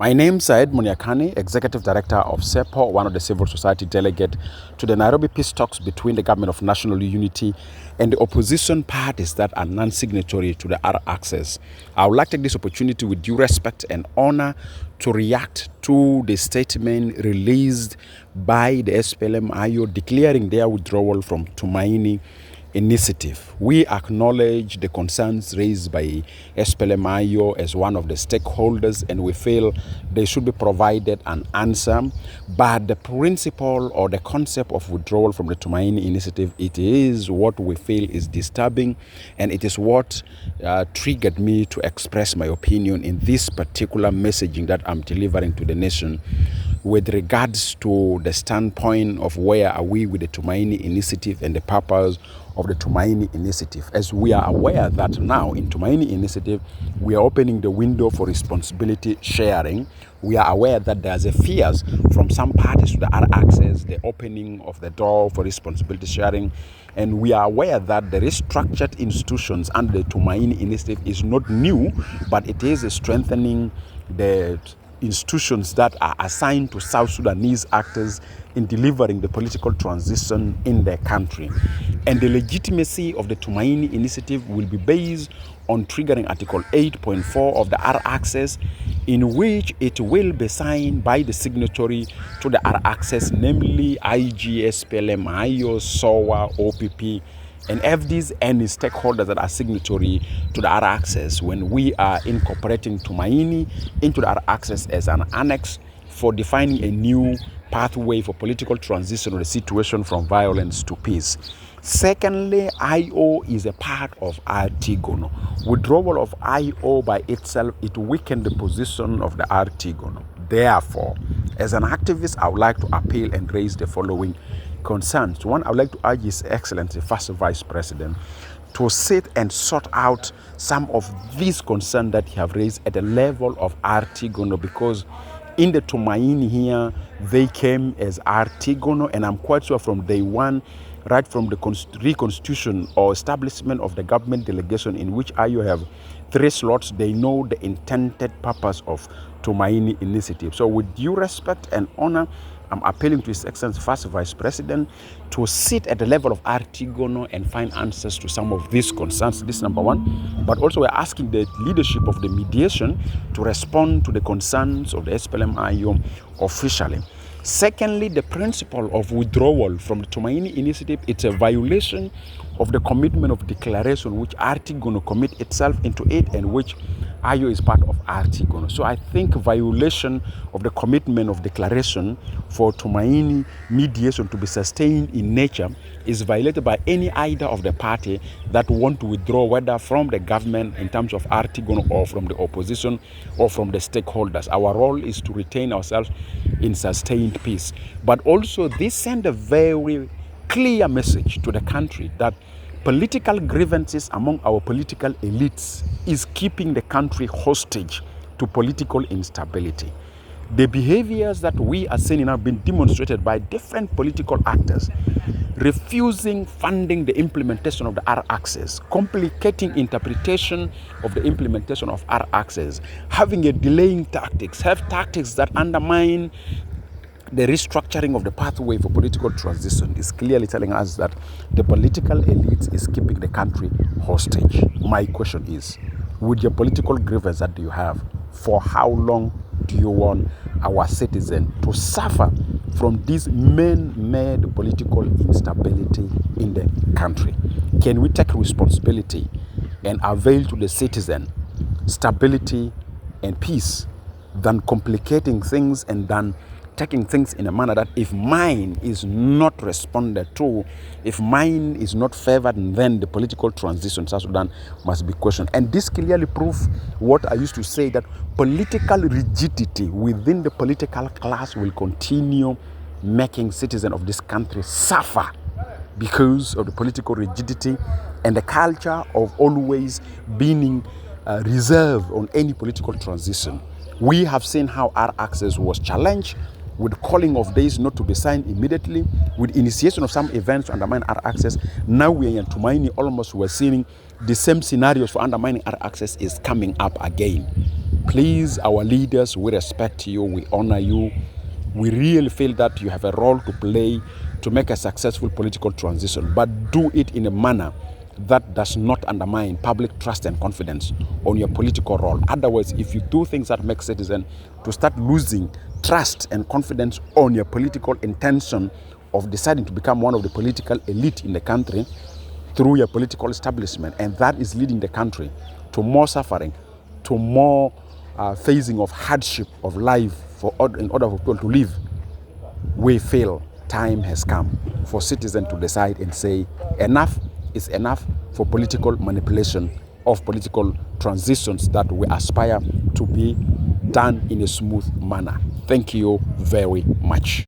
My name is Edmund Yakani, Executive Director of SEPO, one of the civil society delegate to the Nairobi peace talks between the Government of National Unity and the opposition parties that are non-signatory to the R-Access. I would like to take this opportunity with due respect and honor to react to the statement released by the SPLM-IO declaring their withdrawal from Tumaini initiative. We acknowledge the concerns raised by SPLM-IO as one of the stakeholders, and we feel they should be provided an answer. But the principle or the concept of withdrawal from the Tumaini initiative, it is what we feel is disturbing, and it is what triggered me to express my opinion in this particular messaging that I'm delivering to the nation with regards to the standpoint of where are we with the Tumaini initiative and the purpose of the Tumaini initiative. As we are aware that now in Tumaini initiative, we are opening the window for responsibility sharing. We are aware that there's a fears from some parties to the R-Access, the opening of the door for responsibility sharing. And we are aware that the restructured institutions under the Tumaini initiative is not new, but it is strengthening the institutions that are assigned to South Sudanese actors in delivering the political transition in their country. And the legitimacy of the Tumaini initiative will be based on triggering Article 8.4 of the R-Access, in which it will be signed by the signatory to the R-Access, namely IG, SPLM-IO, SOA, OPP, and FDs and stakeholders that are signatory to the R-Access when we are incorporating Tumaini into the R-Access as an annex for defining a new pathway for political transition of the situation from violence to peace. Secondly, IO is a part of Artigono. Withdrawal of IO by itself, it weakened the position of the Artigono. Therefore, as an activist, I would like to appeal and raise the following concerns. One, I would like to urge His Excellency, First Vice President, to sit and sort out some of these concerns that he have raised at the level of Artigono, because in the Tumaini here, they came as Artigono, and I'm quite sure from day one, right from the reconstitution or establishment of the government delegation in which IO have 3 slots, they know the intended purpose of Tumaini initiative. So with due respect and honor, I'm appealing to His Excellency First Vice President to sit at the level of Artigono and find answers to some of these concerns. This is number one. But also we're asking the leadership of the mediation to respond to the concerns of the SPLM-IO officially. Secondly, the principle of withdrawal from the Tumaini initiative, it's a violation of the commitment of declaration which Artigono commit itself into it, and which IO is part of Artigono. So I think violation of the commitment of declaration for Tumaini mediation to be sustained in nature is violated by any either of the party that want to withdraw, whether from the government in terms of Artigono or from the opposition or from the stakeholders. Our role is to retain ourselves in sustained peace. But also this sends a very clear message to the country that political grievances among our political elites is keeping the country hostage to political instability. The behaviors that we are seeing have been demonstrated by different political actors, refusing funding the implementation of the R-Access, complicating interpretation of the implementation of R-Access, having a delaying tactics, have tactics that undermine the restructuring of the pathway for political transition is clearly telling us that the political elite is keeping the country hostage. My question is, with your political grievance that you have, for how long do you want our citizens to suffer from this man-made political instability in the country? Can we take responsibility and avail to the citizen stability and peace than complicating things and than taking things in a manner that if mine is not responded to, if mine is not favored, then the political transition in South Sudan must be questioned. And this clearly proves what I used to say, that political rigidity within the political class will continue making citizens of this country suffer because of the political rigidity and the culture of always being reserved on any political transition. We have seen how R-Access was challenged with calling of days not to be signed immediately, with initiation of some events to undermine R-Access. Now we are in Tumaini, almost we're seeing the same scenarios for undermining R-Access is coming up again. Please, our leaders, we respect you, we honor you. We really feel that you have a role to play to make a successful political transition, but do it in a manner that does not undermine public trust and confidence on your political role. Otherwise, if you do things that make citizens to start losing trust and confidence on your political intention of deciding to become one of the political elite in the country through your political establishment, and that is leading the country to more suffering, to more facing of hardship of life in order for people to live, we feel time has come for citizens to decide and say enough is enough for political manipulation of political transitions that we aspire to be done in a smooth manner. Thank you very much.